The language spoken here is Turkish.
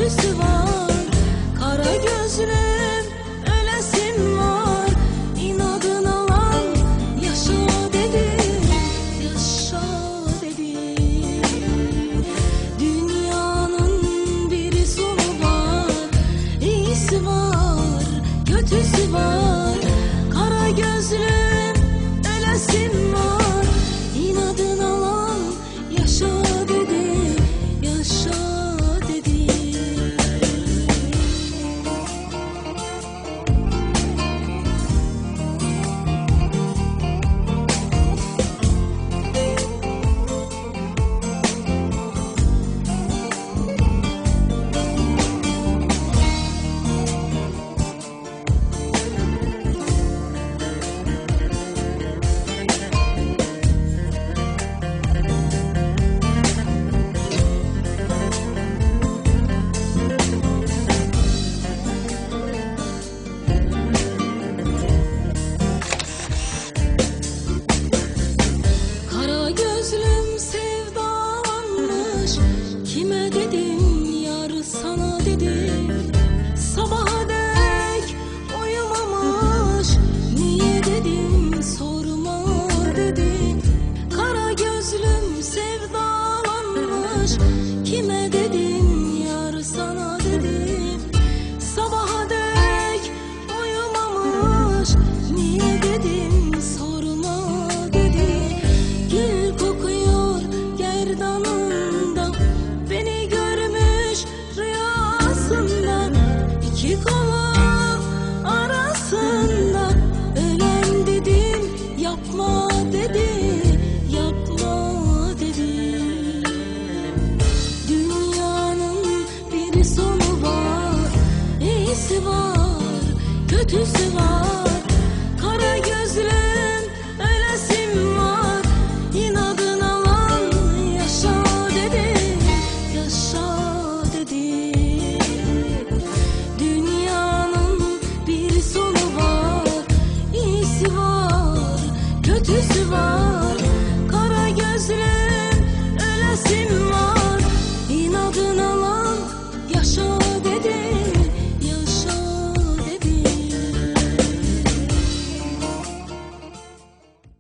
kötüsü var. Kara gözlüm ölesim var. İnadına lan yaşa dedim, yaşa dedim. Dünyanın bir sonu var, iyisi var, kötüsü var. Kara gözlüm ölesim var. İnadına lan yaşa dedim, yaşa dedim. Kara gözlüm sevdalanmış. Kime dedim yar sana dedim. Sabaha dek uyumamış. Niye dedim sorma dedim. Kara gözlüm sevdalanmış. Kime dedim yar sana dedim. Sabaha dek uyumamış. Niye dedim sorma dedim. Gül kokuyor gerdanında, beni görmüş rüyasında. İki kolu arasında ölen dedim, yapma dedi, yapma dedi. Dünyanın bir sonu var, iyisi var, kötüsü var.